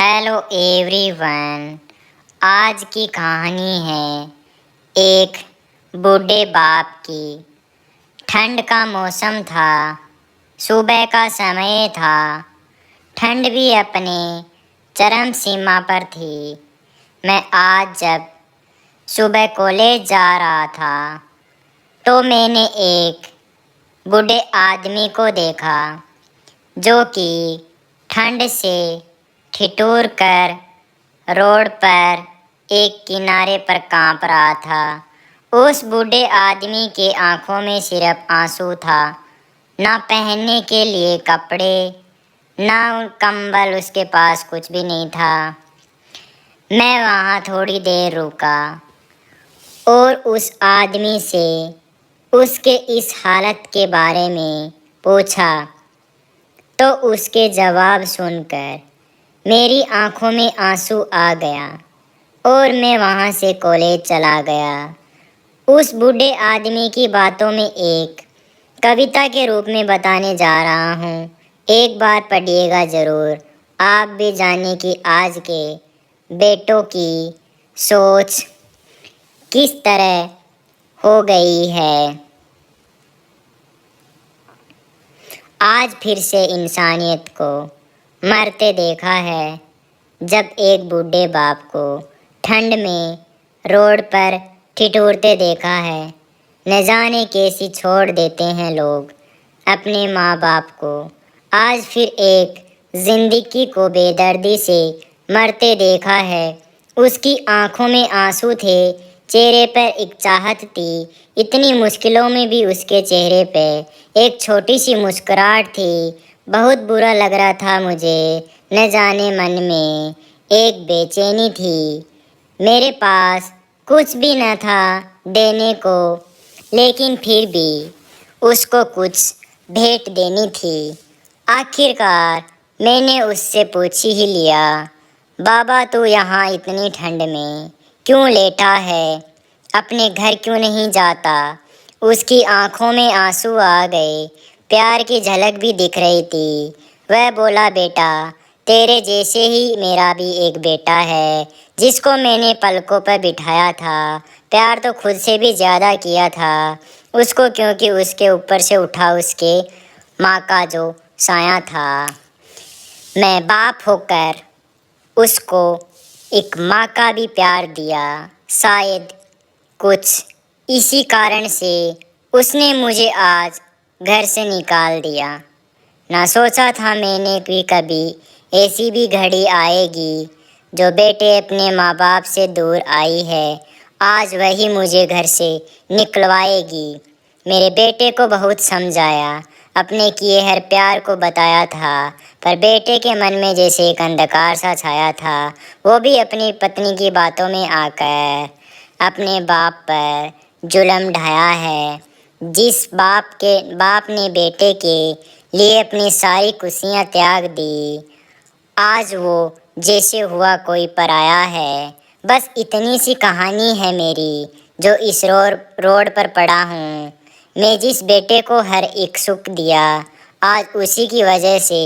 Hello everyone. आज की कहानी है एक बूढ़े बाप की। ठंड का मौसम था, सुबह का समय था। ठंड भी अपने चरम सीमा पर थी। मैं आज जब सुबह कॉलेज जा रहा था तो मैंने एक बूढ़े आदमी को देखा जो कि ठंड से ठिठुर कर रोड पर एक किनारे पर कांप रहा था। उस बूढ़े आदमी के आंखों में सिर्फ आंसू था, ना पहनने के लिए कपड़े, ना कंबल, उसके पास कुछ भी नहीं था। मैं वहाँ थोड़ी देर रुका और उस आदमी से उसके इस हालत के बारे में पूछा, तो उसके जवाब सुनकर मेरी आंखों में आंसू आ गया और मैं वहाँ से कॉलेज चला गया। उस बूढ़े आदमी की बातों में एक कविता के रूप में बताने जा रहा हूँ। एक बार पढ़िएगा ज़रूर, आप भी जाने कि आज के बेटों की सोच किस तरह हो गई है। आज फिर से इंसानियत को मरते देखा है, जब एक बूढ़े बाप को ठंड में रोड पर ठिठुरते देखा है। न जाने कैसी छोड़ देते हैं लोग अपने माँ बाप को। आज फिर एक जिंदगी को बेदर्दी से मरते देखा है। उसकी आंखों में आंसू थे, चेहरे पर एक चाहत थी। इतनी मुश्किलों में भी उसके चेहरे पे एक छोटी सी मुस्कुराहट थी। बहुत बुरा लग रहा था मुझे, न जाने मन में एक बेचैनी थी। मेरे पास कुछ भी न था देने को, लेकिन फिर भी उसको कुछ भेंट देनी थी। आखिरकार मैंने उससे पूछ ही लिया, बाबा तू यहाँ इतनी ठंड में क्यों लेटा है, अपने घर क्यों नहीं जाता। उसकी आंखों में आंसू आ गए, प्यार की झलक भी दिख रही थी। वह बोला, बेटा तेरे जैसे ही मेरा भी एक बेटा है, जिसको मैंने पलकों पर बिठाया था। प्यार तो खुद से भी ज़्यादा किया था उसको, क्योंकि उसके ऊपर से उठा उसके माँ का जो साया था। मैं बाप होकर उसको एक माँ का भी प्यार दिया। शायद कुछ इसी कारण से उसने मुझे आज घर से निकाल दिया। ना सोचा था मैंने कि कभी ऐसी भी घड़ी आएगी जो बेटे अपने माँ बाप से दूर आई है। आज वही मुझे घर से निकलवाएगी। मेरे बेटे को बहुत समझाया, अपने किए हर प्यार को बताया था, पर बेटे के मन में जैसे एक अंधकार सा छाया था। वो भी अपनी पत्नी की बातों में आकर अपने बाप पर जुल्म ढाया है। जिस बाप ने बेटे के लिए अपनी सारी खुशियाँ त्याग दी, आज वो जैसे हुआ कोई पराया है। बस इतनी सी कहानी है मेरी, जो इस रोड पर पड़ा हूँ। मैं जिस बेटे को हर एक सुख दिया, आज उसी की वजह से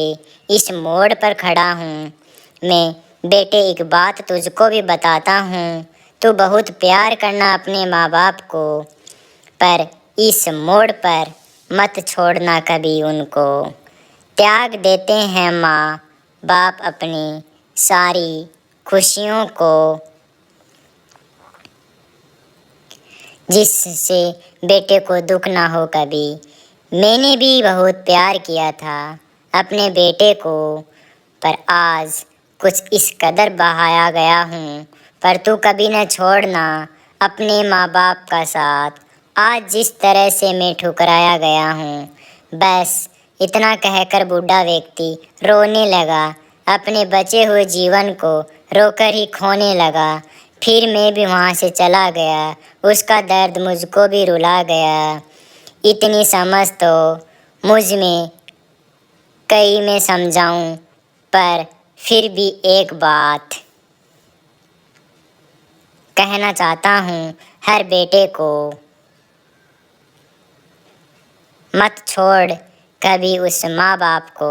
इस मोड़ पर खड़ा हूँ। मैं बेटे एक बात तुझको भी बताता हूँ, तू बहुत प्यार करना अपने माँ बाप को, पर इस मोड़ पर मत छोड़ना कभी उनको। त्याग देते हैं माँ बाप अपनी सारी खुशियों को, जिससे बेटे को दुख ना हो कभी। मैंने भी बहुत प्यार किया था अपने बेटे को, पर आज कुछ इस कदर बहाया गया हूँ। पर तू कभी न छोड़ना अपने माँ बाप का साथ। आज जिस तरह से मैं ठुकराया गया हूँ, बस इतना कहकर बूढ़ा व्यक्ति रोने लगा। अपने बचे हुए जीवन को रोकर ही खोने लगा। फिर मैं भी वहाँ से चला गया। उसका दर्द मुझको भी रुला गया। इतनी समझ तो मुझ में कई मैं समझाऊं, पर फिर भी एक बात कहना चाहता हूँ हर बेटे को, मत छोड़ कभी उस माँ बाप को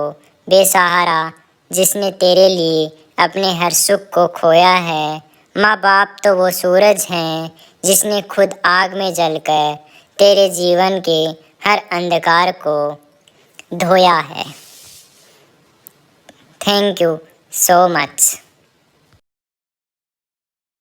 बेसहारा, जिसने तेरे लिए अपने हर सुख को खोया है। माँ बाप तो वो सूरज हैं जिसने खुद आग में जलकर तेरे जीवन के हर अंधकार को धोया है। Thank you so much.